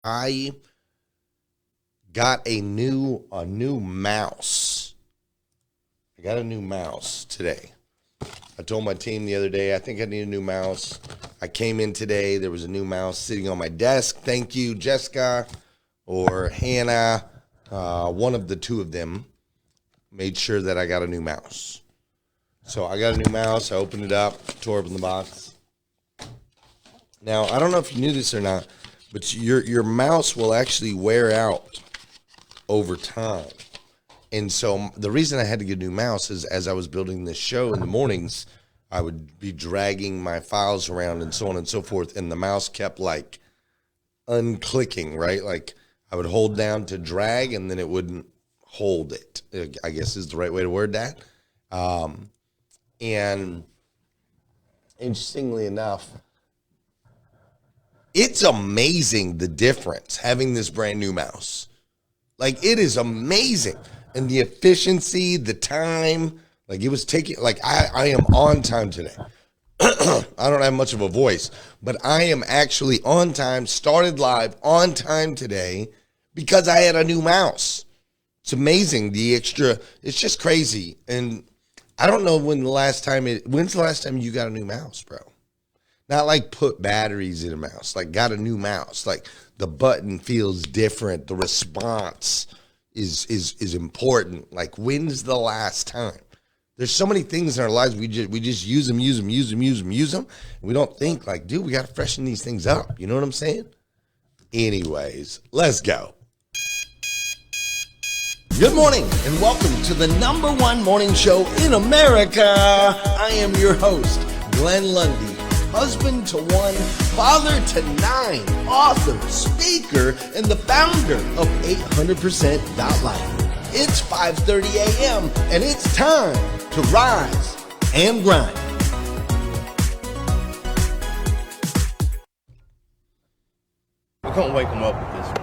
I got a new mouse. I got a new mouse today. I told my team the other day I think I need a new mouse. I came in today. There was a new mouse sitting on my desk. Thank you, Jessica or Hannah. One of the two of them made sure that I got a new mouse. So I got a new mouse. I opened it up, tore open the box. Now I don't know if you knew this or not, but your mouse will actually wear out over time. And so the reason I had to get a new mouse is as I was building this show in the mornings, I would be dragging my files around and so on and so forth, and the mouse kept like unclicking, right? Like I would hold down to drag and then it wouldn't hold it, I guess is the right way to word that. And interestingly enough, it's amazing the difference having this brand new mouse. Like it is amazing. And the efficiency, the time, like it was taking, like I am on time today. I don't have much of a voice, but I am actually on time, started live on time today because I had a new mouse. It's amazing. The extra, it's just crazy. And I don't know when's the last time you got a new mouse, bro? Not like put batteries in a mouse, like got a new mouse. Like the button feels different. The response is important. Like when's the last time? There's so many things in our lives we just use them. And we don't think like, dude, we got to freshen these things up. You know what I'm saying? Anyways, let's go. Good morning and welcome to the #1 morning show in America. I am your host, Glenn Lundy. Husband to 1, father to 9, author, speaker, and the founder of 800%.life. It's 5:30 a.m. and it's time to rise and grind. We're gonna wake them up with this one.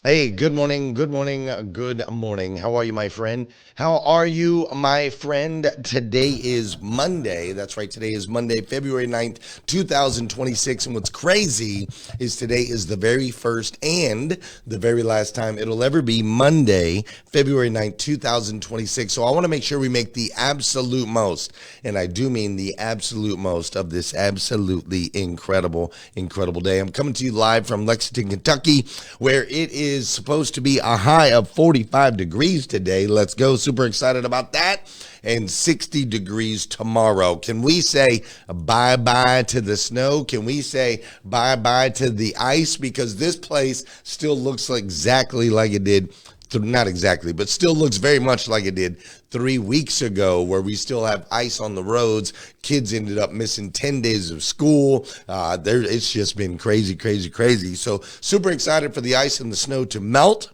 Hey, good morning, good morning, good morning. How are you, my friend? How are you, my friend? Today is Monday. That's right, today is Monday, February 9th, 2026. And what's crazy is today is the very first and the very last time it'll ever be Monday, February 9th, 2026. So I want to make sure we make the absolute most, and I do mean the absolute most of this absolutely incredible, incredible day. I'm coming to you live from Lexington, Kentucky, where it is supposed to be a high of 45 degrees today. Let's go. Super excited about that. And 60 degrees tomorrow. Can we say bye-bye to the snow? Can we say bye-bye to the ice? Because this place still looks exactly like it did, not exactly, but still looks very much like it did 3 weeks ago, where we still have ice on the roads. Kids ended up missing 10 days of school. It's just been crazy, crazy, crazy. So super excited for the ice and the snow to melt.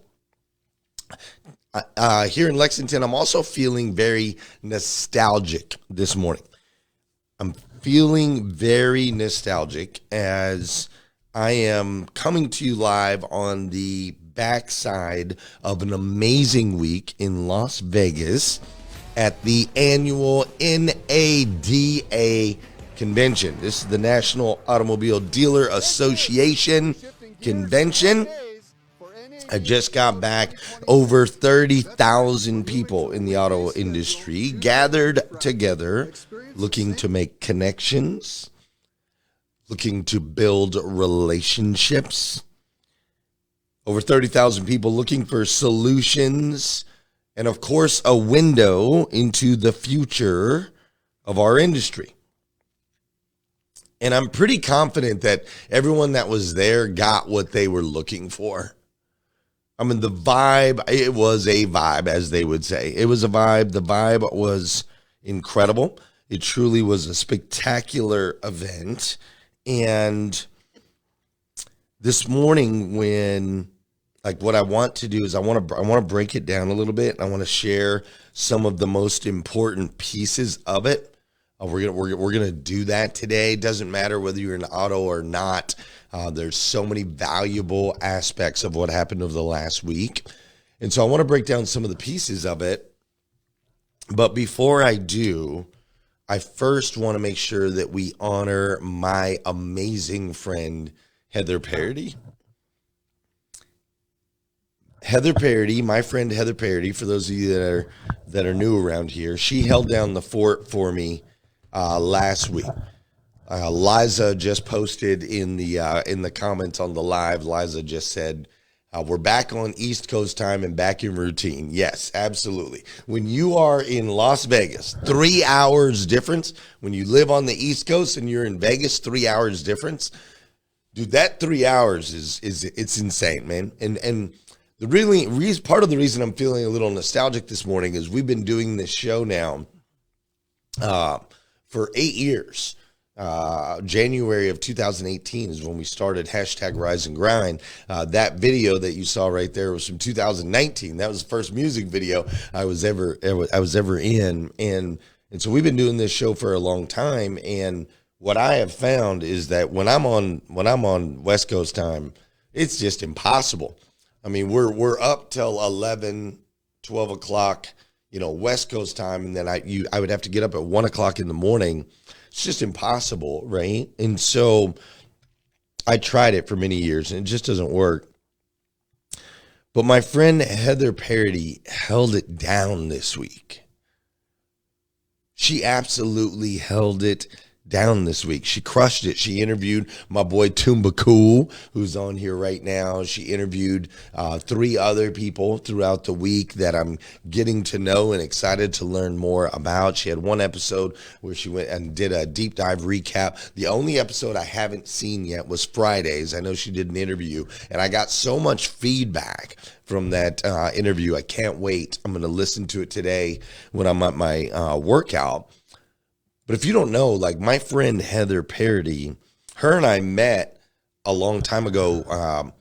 Here in Lexington, I'm also feeling very nostalgic this morning. I'm feeling very nostalgic as I am coming to you live on the backside of an amazing week in Las Vegas at the annual NADA convention. This is the National Automobile Dealer Association convention. I just got back. Over 30,000 people in the auto industry gathered together, looking to make connections, looking to build relationships. Over 30,000 people looking for solutions, and of course, a window into the future of our industry. And I'm pretty confident that everyone that was there got what they were looking for. I mean, the vibe, it was a vibe, as they would say. It was a vibe. The vibe was incredible. It truly was a spectacular event. And this morning, what I want to do is I want to break it down a little bit. I want to share some of the most important pieces of it. We're gonna do that today. Doesn't matter whether you're in auto or not. There's so many valuable aspects of what happened over the last week, and so I want to break down some of the pieces of it. But before I do, I first want to make sure that we honor my amazing friend Heather Parody. Heather Parody, my friend Heather Parody, for those of you that are new around here, she held down the fort for me last week. Liza just posted in the comments on the live. Liza just said, we're back on East Coast time and back in routine. Yes, absolutely. When you are in Las Vegas, 3 hours difference. When you live on the East Coast and you're in Vegas, 3 hours difference. Dude, that 3 hours it's insane, man. And the part of the reason I'm feeling a little nostalgic this morning is we've been doing this show now for 8 years. January of 2018 is when we started #RiseAndGrind. That video that you saw right there was from 2019. That was the first music video I was ever in, and so we've been doing this show for a long time. And what I have found is that when I'm on West Coast time, it's just impossible. I mean, we're up till 11, 12 o'clock, West Coast time, and then I would have to get up at 1 o'clock in the morning. It's just impossible, right? And so I tried it for many years, and it just doesn't work. But my friend Heather Parody held it down this week. She absolutely held it down this week. She crushed it. She interviewed my boy Tumba Cool, who's on here right now. She interviewed 3 other people throughout the week that I'm getting to know and excited to learn more about. She had one episode where she went and did a deep dive recap. The only episode I haven't seen yet was Fridays. I know she did an interview, and I got so much feedback from that interview. I can't wait. I'm going to listen to it today when I'm at my workout. But if you don't know, like my friend Heather Parody, her and I met a long time ago.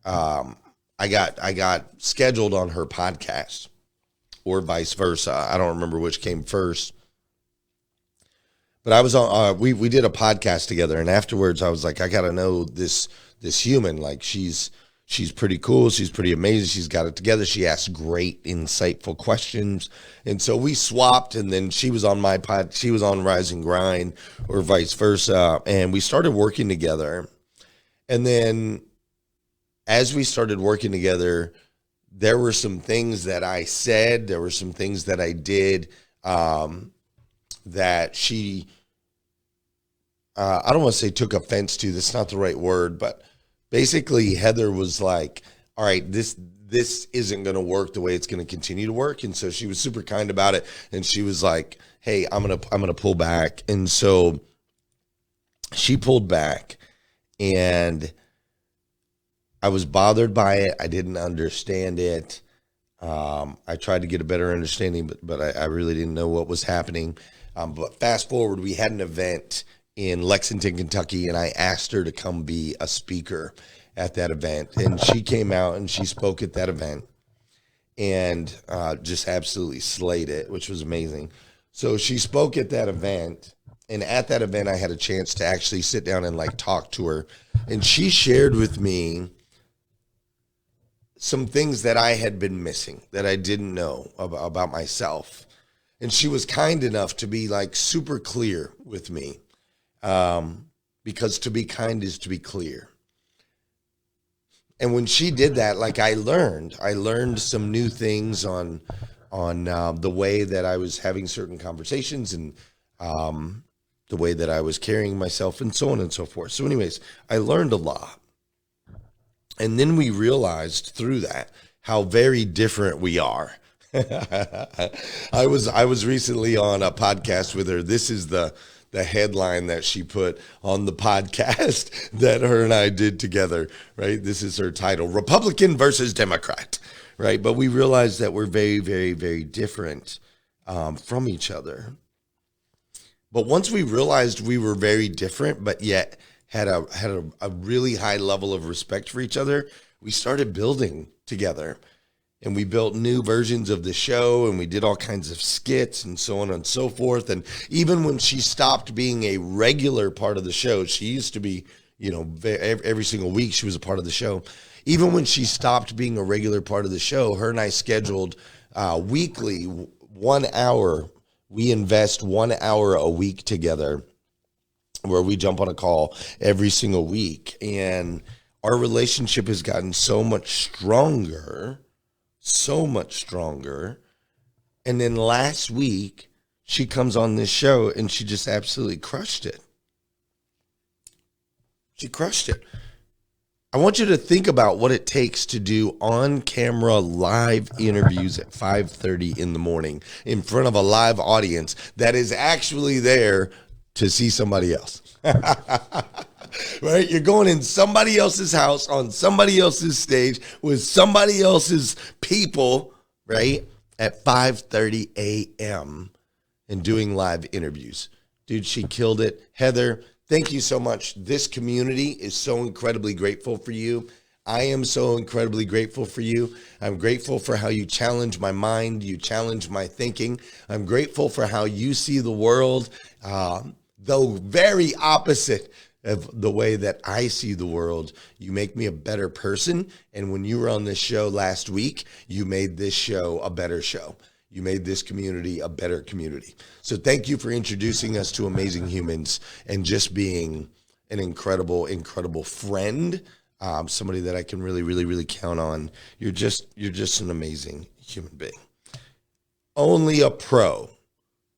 I got scheduled on her podcast, or vice versa. I don't remember which came first. But I was on. We did a podcast together, and afterwards, I was like, I got to know this human. Like she's She's pretty cool. She's pretty amazing. She's got it together. She asks great, insightful questions. And so we swapped, and then she was on my pod. She was on Rise and Grind, or vice versa. And we started working together. And then as we started working together, there were some things that I said, there were some things that I did that she, I don't want to say took offense to. That's not the right word, but basically Heather was like, all right, this isn't going to work the way it's going to continue to work. And so she was super kind about it. And she was like, hey, I'm going to pull back. And so she pulled back, and I was bothered by it. I didn't understand it. I tried to get a better understanding, but I really didn't know what was happening. But fast forward, we had an event in Lexington, Kentucky, and I asked her to come be a speaker at that event. And she came out and she spoke at that event and just absolutely slayed it, which was amazing. So she spoke at that event, and at that event, I had a chance to actually sit down and like talk to her. And she shared with me some things that I had been missing, that I didn't know about myself. And she was kind enough to be like super clear with me, because to be kind is to be clear. And when she did that, like I learned some new things on the way that I was having certain conversations, and the way that I was carrying myself, and so on and so forth. So anyways, I learned a lot. And then we realized through that how very different we are. I was recently on a podcast with her. This is the headline that she put on the podcast that her and I did together, right? This is her title, Republican versus Democrat, right? But we realized that we're very, very, very different from each other. But once we realized we were very different, but yet had a really high level of respect for each other, we started building together. And we built new versions of the show, and we did all kinds of skits and so on and so forth. And even when she stopped being a regular part of the show, she used to be, every single week she was a part of the show. Even when she stopped being a regular part of the show, her and I scheduled weekly 1 hour. We invest 1 hour a week together, where we jump on a call every single week. And our relationship has gotten so much stronger. And then last week, she comes on this show and she just absolutely crushed it. She crushed it. I want you to think about what it takes to do on-camera live interviews at 5:30 in the morning in front of a live audience that is actually there to see somebody else. Right? You're going in somebody else's house, on somebody else's stage, with somebody else's people, right? At 5:30 a.m. and doing live interviews. Dude, she killed it. Heather, thank you so much. This community is so incredibly grateful for you. I am so incredibly grateful for you. I'm grateful for how you challenge my mind. You challenge my thinking. I'm grateful for how you see the world, though very opposite of the way that I see the world. You make me a better person. And when you were on this show last week, you made this show a better show. You made this community a better community. So thank you for introducing us to amazing humans and just being an incredible, incredible friend. Somebody that I can really, really, really count on. You're just an amazing human being. Only a pro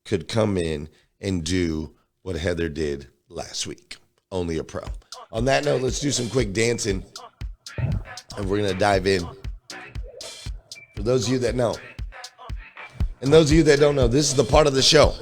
could come in and do what Heather did last week. Only a pro. On that note, let's do some quick dancing, and we're going to dive in. For those of you that know, and those of you that don't know, this is the part of the show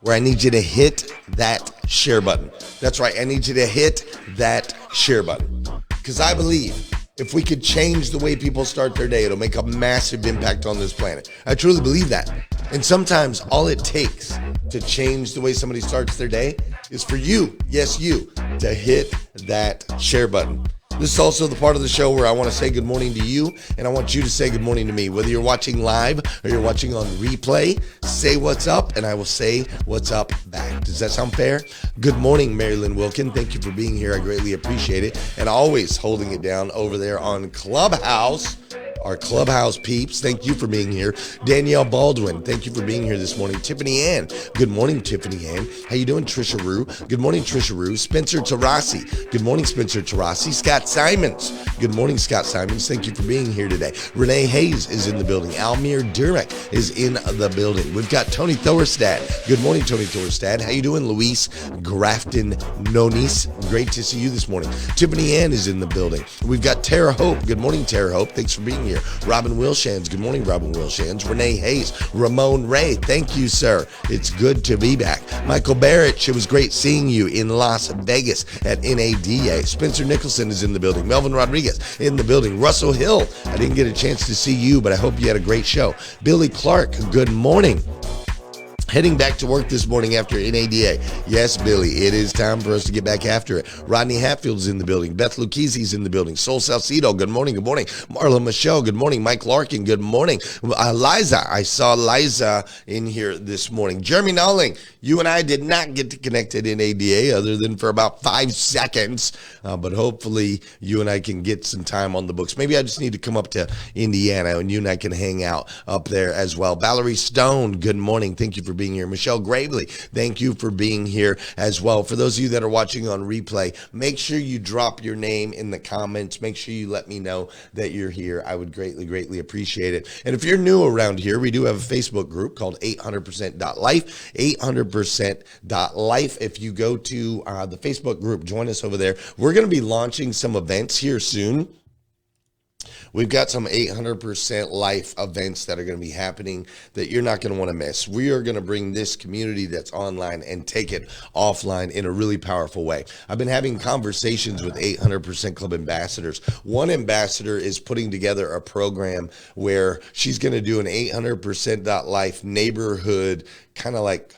where I need you to hit that share button. That's right. I need you to hit that share button, because I believe if we could change the way people start their day, it'll make a massive impact on this planet. I truly believe that. And sometimes all it takes to change the way somebody starts their day is for you, yes, you, to hit that share button. This is also the part of the show where I want to say good morning to you, and I want you to say good morning to me. Whether you're watching live or you're watching on replay, say what's up, and I will say what's up back. Does that sound fair? Good morning, Marilyn Wilkin. Thank you for being here. I greatly appreciate it. And always holding it down over there on Clubhouse. Our Clubhouse peeps, thank you for being here. Danielle Baldwin, thank you for being here this morning. Tiffany Ann, good morning, Tiffany Ann. How you doing, Trisha Rue? Good morning, Trisha Rue. Spencer Tarasi, good morning, Spencer Tarasi. Scott Simons, good morning, Scott Simons. Thank you for being here today. Renee Hayes is in the building. Almir Durek is in the building. We've got Tony Thorstad. Good morning, Tony Thorstad. How you doing, Luis Grafton Nonis? Great to see you this morning. Tiffany Ann is in the building. We've got Tara Hope. Good morning, Tara Hope. Thanks for being here. Robin Wilshans. Good morning, Robin Wilshans. Renee Hayes. Ramon Ray. Thank you, sir. It's good to be back. Michael Barrett. It was great seeing you in Las Vegas at NADA. Spencer Nicholson is in the building. Melvin Rodriguez in the building. Russell Hill. I didn't get a chance to see you, but I hope you had a great show. Billy Clark. Good morning. Heading back to work this morning after NADA. Yes, Billy, it is time for us to get back after it. Rodney Hatfield's in the building. Beth Lucchese's in the building. Sol Salcido, good morning, good morning. Marla Michelle, good morning. Mike Larkin, good morning. Liza, I saw Liza in here this morning. Jeremy Nolling, you and I did not get to connect at NADA other than for about 5 seconds, but hopefully you and I can get some time on the books. Maybe I just need to come up to Indiana and you and I can hang out up there as well. Valerie Stone, good morning. Thank you for being here. Michelle Gravely, thank you for being here as well. For those of you that are watching on replay, make sure you drop your name in the comments. Make sure you let me know that you're here. I would greatly appreciate it. And if you're new around here, we do have a Facebook group called 800%.life, 800%.life. If you go to the Facebook group, join us over there. We're going to be launching some events here soon. We've got some 800% life events that are going to be happening that you're not going to want to miss. We are going to bring this community that's online and take it offline in a really powerful way. I've been having conversations with 800% Club ambassadors. One ambassador is putting together a program where she's going to do an 800%.life neighborhood kind of like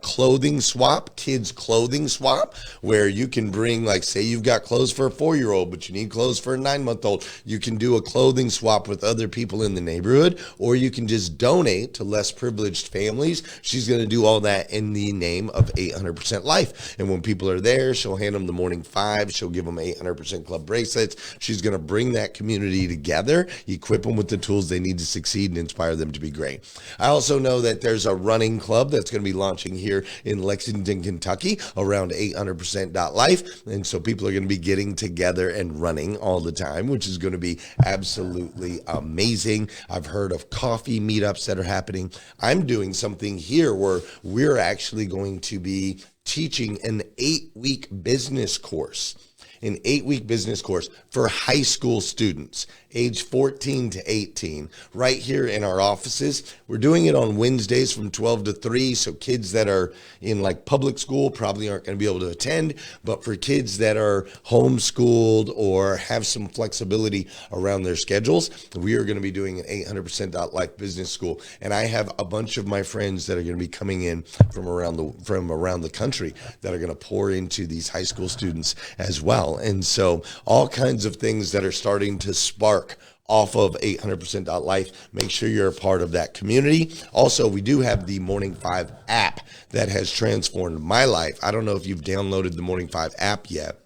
clothing swap, kids clothing swap, where you can bring, like, say you've got clothes for a 4-year-old, but you need clothes for a 9-month-old. You can do a clothing swap with other people in the neighborhood, or you can just donate to less privileged families. She's going to do all that in the name of 800% Life. And when people are there, she'll hand them the morning 5. She'll give them 800% Club bracelets. She's going to bring that community together, equip them with the tools they need to succeed, and inspire them to be great. I also know that there's a running club that's going to be launching here in Lexington, Kentucky around 800%.life. And so people are going to be getting together and running all the time, which is going to be absolutely amazing. I've heard of coffee meetups that are happening. I'm doing something here where we're actually going to be teaching an 8-week business course. An 8-week business course for high school students, age 14 to 18, right here in our offices. We're doing it on Wednesdays from 12 to 3, so kids that are in like public school probably aren't going to be able to attend, but for kids that are homeschooled or have some flexibility around their schedules, we are going to be doing an 800%.life business school. And I have a bunch of my friends that are going to be coming in from around the country that are going to pour into these high school students as well. And so all kinds of things that are starting to spark off of 800%.life. Make sure you're a part of that community. Also, we do have the Morning 5 app that has transformed my life. I don't know if you've downloaded the Morning 5 app yet,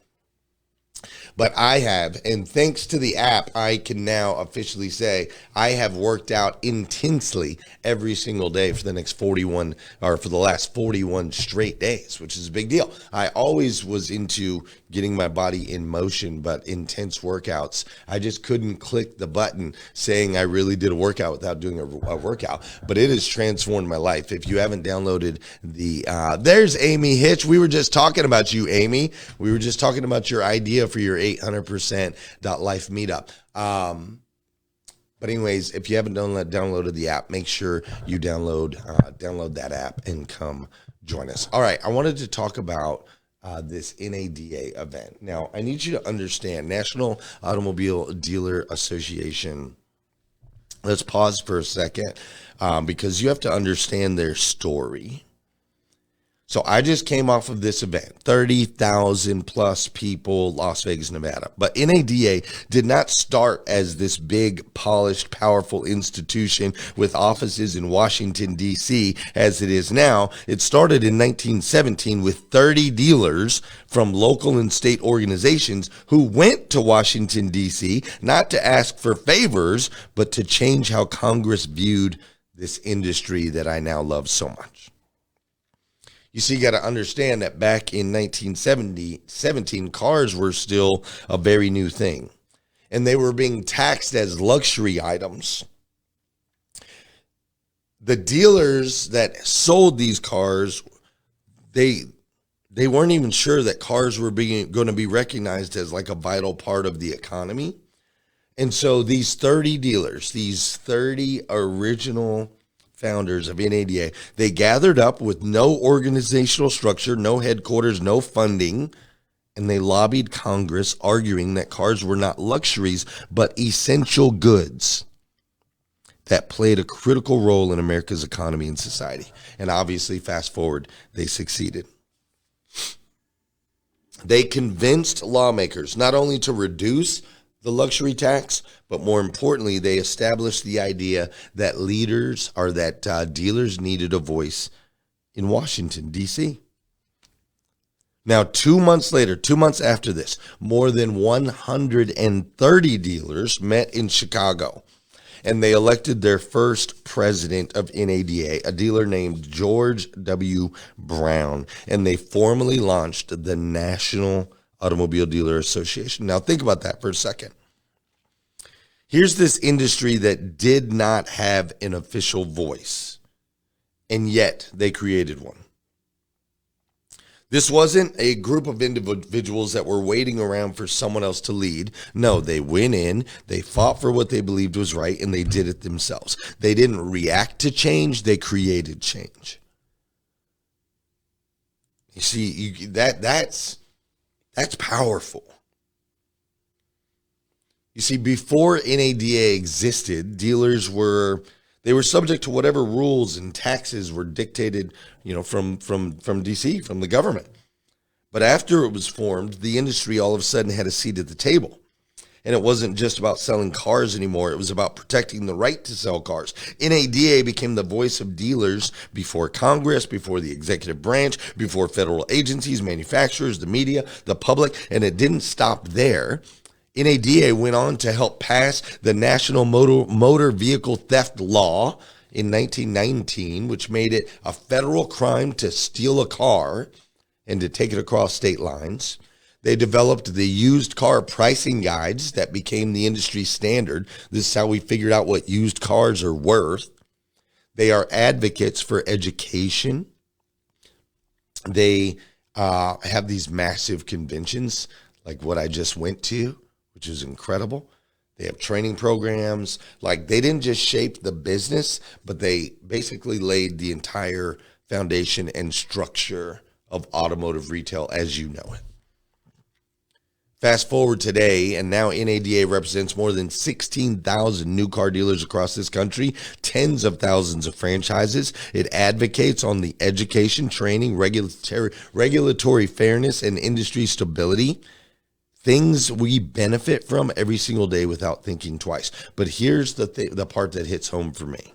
but I have, and thanks to the app, I can now officially say I have worked out intensely every single day for the last 41 straight days, which is a big deal. I always was into getting my body in motion, but intense workouts, I just couldn't click the button saying I really did a workout without doing a workout, but it has transformed my life. If you haven't downloaded there's Amy Hitch. We were just talking about you, Amy. We were just talking about your idea for your 800%.life meetup. But anyways, if you haven't downloaded the app, make sure you download that app and come join us. All right, I wanted to talk about this NADA event. Now, I need you to understand, National Automobile Dealer Association. Let's pause for a second because you have to understand their story. So I just came off of this event, 30,000 plus people, Las Vegas, Nevada. But NADA did not start as this big, polished, powerful institution with offices in Washington, D.C. as it is now. It started in 1917 with 30 dealers from local and state organizations who went to Washington, D.C., not to ask for favors, but to change how Congress viewed this industry that I now love so much. You see, you got to understand that back in 1917, cars were still a very new thing, and they were being taxed as luxury items. The dealers that sold these cars, they weren't even sure that cars were going to be recognized as like a vital part of the economy. And so these 30 dealers, these 30 original founders of NADA, they gathered up with no organizational structure, no headquarters, no funding, and they lobbied Congress, arguing that cars were not luxuries, but essential goods that played a critical role in America's economy and society. And obviously, fast forward, they succeeded. They convinced lawmakers not only to reduce the luxury tax, but more importantly, they established the idea that dealers needed a voice in Washington, D.C. Now, 2 months later, 2 months after this, more than 130 dealers met in Chicago, and they elected their first president of NADA, a dealer named George W. Brown, and they formally launched the National Automobile Dealer Association. Now, think about that for a second. Here's this industry that did not have an official voice, and yet they created one. This wasn't a group of individuals that were waiting around for someone else to lead. No, they went in, they fought for what they believed was right, and they did it themselves. They didn't react to change, they created change. You see, that's powerful. You see, before NADA existed, dealers were subject to whatever rules and taxes were dictated, from DC, from the government. But after it was formed, the industry all of a sudden had a seat at the table. And it wasn't just about selling cars anymore. It was about protecting the right to sell cars. NADA became the voice of dealers before Congress, before the executive branch, before federal agencies, manufacturers, the media, the public, and it didn't stop there. NADA went on to help pass the National Motor Vehicle Theft Law in 1919, which made it a federal crime to steal a car and to take it across state lines. They developed the used car pricing guides that became the industry standard. This is how we figured out what used cars are worth. They are advocates for education. They have these massive conventions like what I just went to, which is incredible. They have training programs. Like, they didn't just shape the business, but they basically laid the entire foundation and structure of automotive retail as you know it. Fast forward today, and now NADA represents more than 16,000 new car dealers across this country, tens of thousands of franchises. It advocates on the education, training, regulatory fairness, and industry stability. Things we benefit from every single day without thinking twice. But here's the part that hits home for me.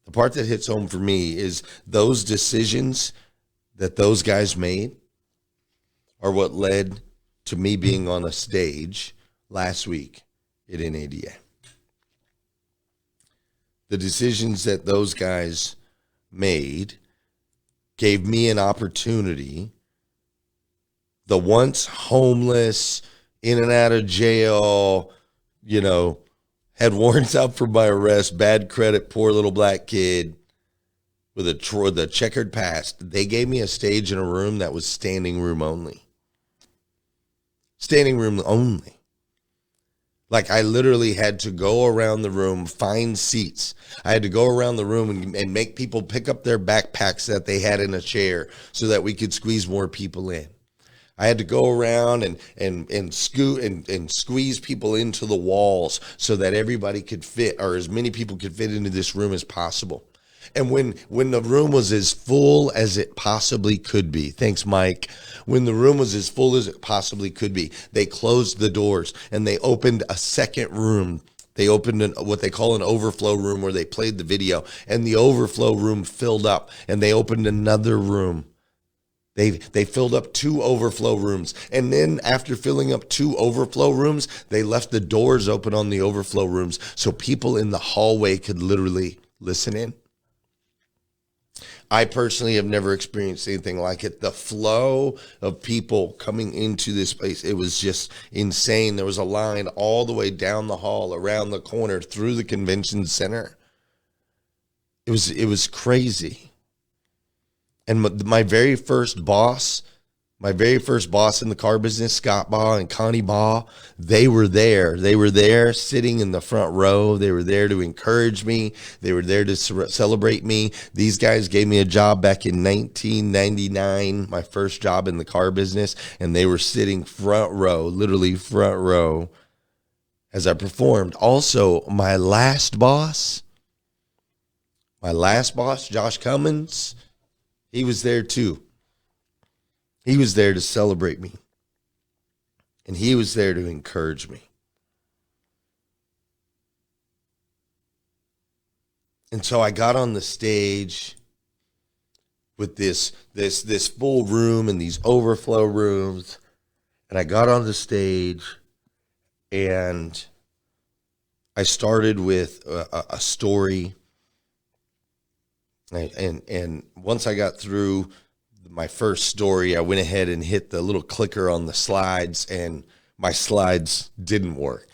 The part that hits home for me is those decisions that those guys made are what led to me being on a stage last week at NADA. The decisions that those guys made gave me an opportunity. The once homeless, in and out of jail, had warrants out for my arrest, bad credit, poor little black kid with the checkered past. They gave me a stage in a room that was standing room only. Standing room only. Like, I literally had to go around the room, find seats. I had to go around the room and make people pick up their backpacks that they had in a chair so that we could squeeze more people in. I had to go around and squeeze people into the walls so that everybody could fit, or as many people could fit into this room as possible. And when the room was as full as it possibly could be, thanks, Mike. When the room was as full as it possibly could be, they closed the doors and they opened a second room. They opened what they call an overflow room where they played the video, and the overflow room filled up, and they opened another room. They filled up 2 overflow rooms. And then after filling up 2 overflow rooms, they left the doors open on the overflow rooms so people in the hallway could literally listen in. I personally have never experienced anything like it. The flow of people coming into this place, it was just insane. There was a line all the way down the hall, around the corner, through the convention center. It was crazy. And my very first boss in the car business, Scott Baugh and Connie Baugh, they were there. They were there sitting in the front row. They were there to encourage me. They were there to celebrate me. These guys gave me a job back in 1999, my first job in the car business, and they were sitting front row, literally front row, as I performed. Also, my last boss, Josh Cummins, he was there too. He was there to celebrate me. And he was there to encourage me. And so I got on the stage with this full room and these overflow rooms. And I got on the stage and I started with a story. And once I got through my first story, I went ahead and hit the little clicker on the slides, and my slides didn't work.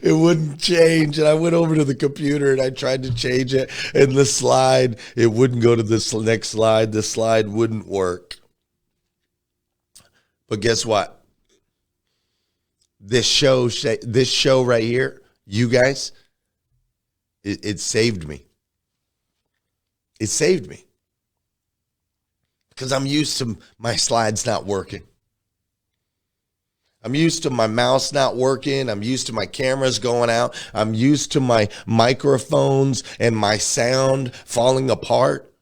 It wouldn't change. And I went over to the computer and I tried to change it, and the slide, it wouldn't go to this next slide. The slide wouldn't work. But guess what? This show right here, you guys, it saved me. It saved me. Because I'm used to my slides not working. I'm used to my mouse not working. I'm used to my cameras going out. I'm used to my microphones and my sound falling apart.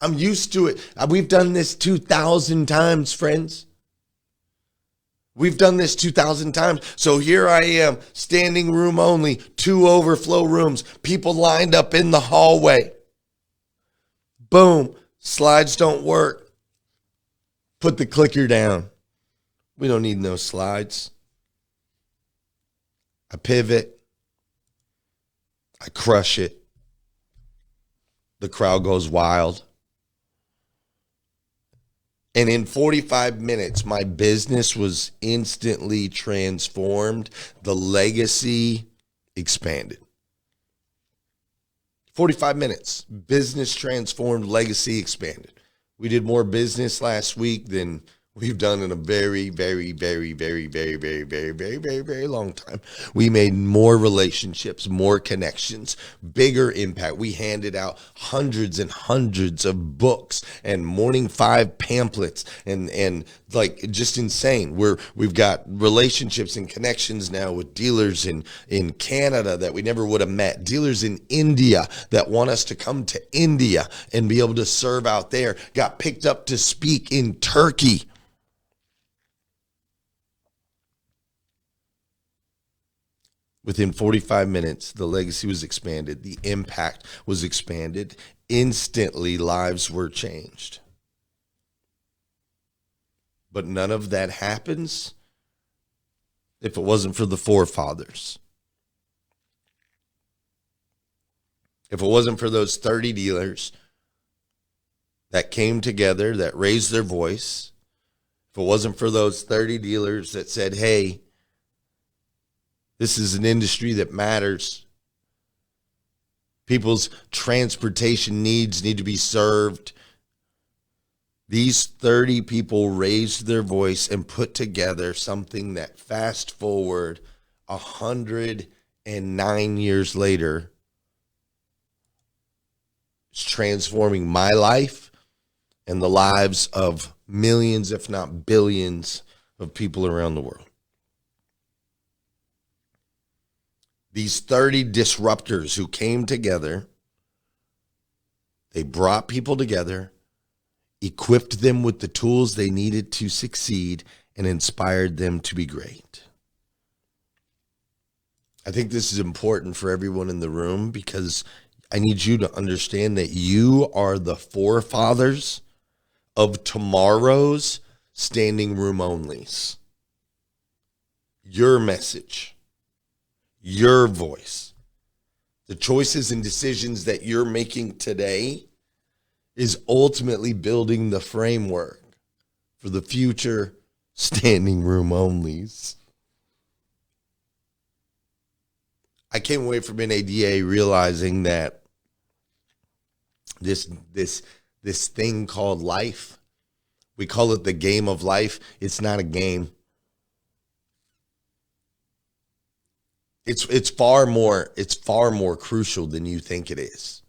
I'm used to it. We've done this 2,000 times, friends. We've done this 2,000 times. So here I am, standing room only, 2 overflow rooms, people lined up in the hallway. Boom, slides don't work. Put the clicker down. We don't need no slides. I pivot. I crush it. The crowd goes wild. And in 45 minutes, my business was instantly transformed. The legacy expanded. 45 minutes, business transformed, legacy expanded. We did more business last week than we've done in a very, very, very, very, very, very, very, very, very, very long time. We made more relationships, more connections, bigger impact. We handed out hundreds and hundreds of books and Morning 5 pamphlets and like just insane. We've got relationships and connections now with dealers in Canada that we never would have met, dealers in India that want us to come to India and be able to serve out there, got picked up to speak in Turkey. Within 45 minutes, the legacy was expanded. The impact was expanded. Instantly, lives were changed. But none of that happens if it wasn't for the forefathers. If it wasn't for those 30 dealers that came together, that raised their voice, if it wasn't for those 30 dealers that said, hey, this is an industry that matters. People's transportation needs need to be served. These 30 people raised their voice and put together something that fast forward 109 years later is transforming my life and the lives of millions, if not billions, of people around the world. These 30 disruptors who came together, they brought people together, equipped them with the tools they needed to succeed, and inspired them to be great. I think this is important for everyone in the room because I need you to understand that you are the forefathers of tomorrow's standing room onlys. Your message, your voice, the choices and decisions that you're making today is ultimately building the framework for the future standing room onlys. I came away from NADA realizing that this thing called life, we call it the game of life. It's not a game. It's far more crucial than you think it is.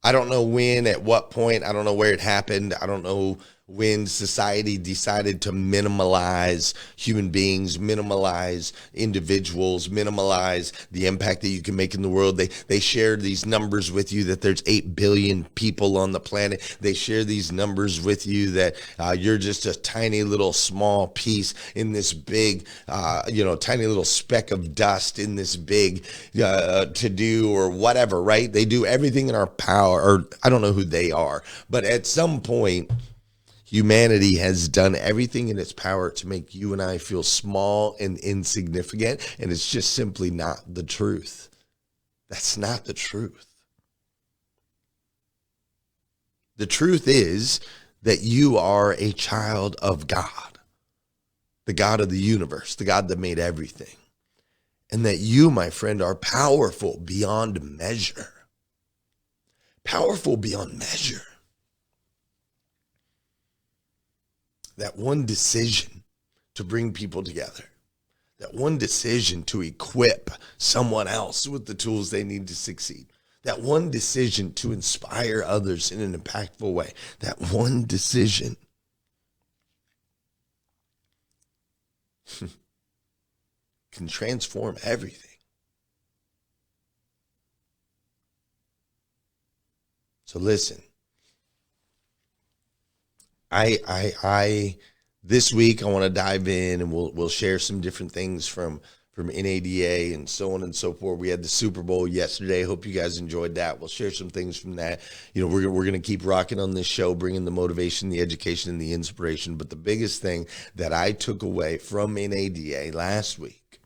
I don't know when, at what point, I don't know where it happened. I don't know when society decided to minimalize human beings, minimalize individuals, minimalize the impact that you can make in the world. They shared these numbers with you that there's 8 billion people on the planet. They share these numbers with you that you're just a tiny little small piece in this big, tiny little speck of dust in this big to-do or whatever, right? They do everything in our power, or I don't know who they are, but at some point, humanity has done everything in its power to make you and I feel small and insignificant, and it's just simply not the truth. That's not the truth. The truth is that you are a child of God, the God of the universe, the God that made everything, and that you, my friend, are powerful beyond measure. Powerful beyond measure. That one decision to bring people together, that one decision to equip someone else with the tools they need to succeed, that one decision to inspire others in an impactful way, that one decision can transform everything. So listen. This week I want to dive in and we'll share some different things from NADA and so on and so forth. We had the Super Bowl yesterday. Hope you guys enjoyed that. We'll share some things from that. We're going to keep rocking on this show, bringing the motivation, the education, and the inspiration. But the biggest thing that I took away from NADA last week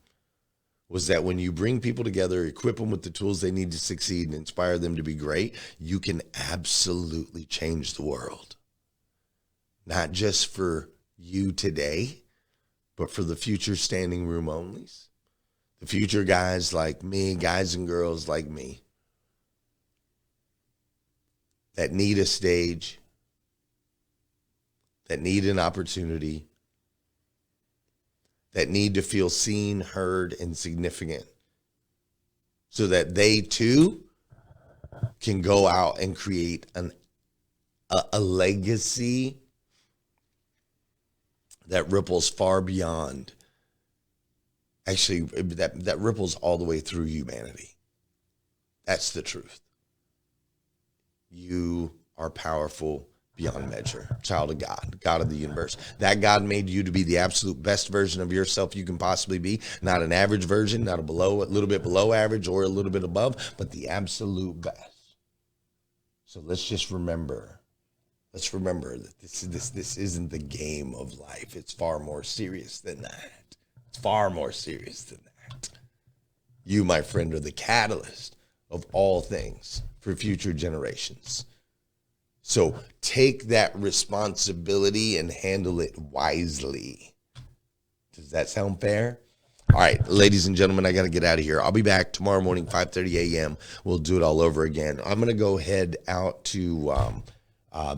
was that when you bring people together, equip them with the tools they need to succeed and inspire them to be great, you can absolutely change the world. Not just for you today, but for the future standing room onlys. The future guys like me, guys and girls like me, that need a stage, that need an opportunity, that need to feel seen, heard, and significant, so that they too can go out and create a legacy that ripples far beyond, actually, that ripples all the way through humanity. That's the truth. You are powerful beyond measure, child of God, God of the universe. That God made you to be the absolute best version of yourself you can possibly be. Not an average version, not a little bit below average or a little bit above, but the absolute best. So let's just remember. Let's remember that this isn't the game of life. It's far more serious than that. It's far more serious than that. You, my friend, are the catalyst of all things for future generations. So take that responsibility and handle it wisely. Does that sound fair? All right, ladies and gentlemen, I got to get out of here. I'll be back tomorrow morning, 5:30 a.m. We'll do it all over again. I'm going to go head out to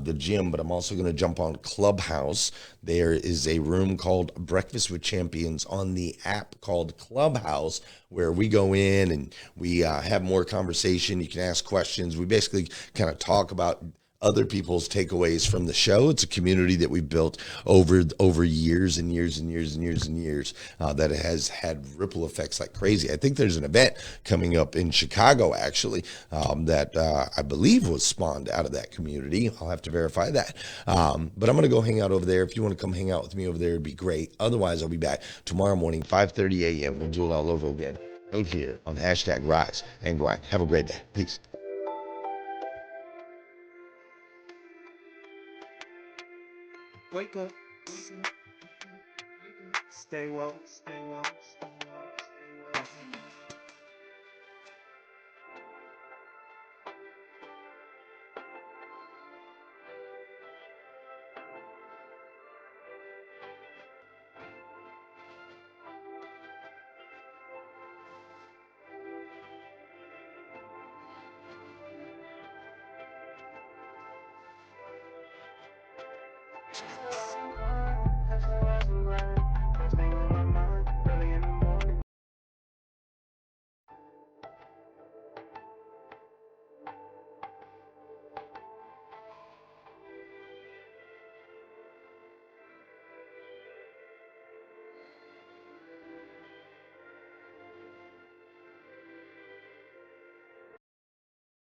the gym, but I'm also going to jump on Clubhouse. There is a room called Breakfast with Champions on the app called Clubhouse, where we go in and we have more conversation. You can ask questions. We basically kind of talk about other people's takeaways from the show. It's a community that we've built over years and years and years and years and years that has had ripple effects like crazy. I think there's an event coming up in Chicago, actually, that I believe was spawned out of that community. I'll have to verify that. But I'm going to go hang out over there. If you want to come hang out with me over there, it'd be great. Otherwise, I'll be back tomorrow morning, 5:30 a.m. We'll do it all over again. Right here on hashtag Rise and Grind. Have a great day. Peace. Wake up. Stay woke. Stay woke. Stay woke. Stay woke.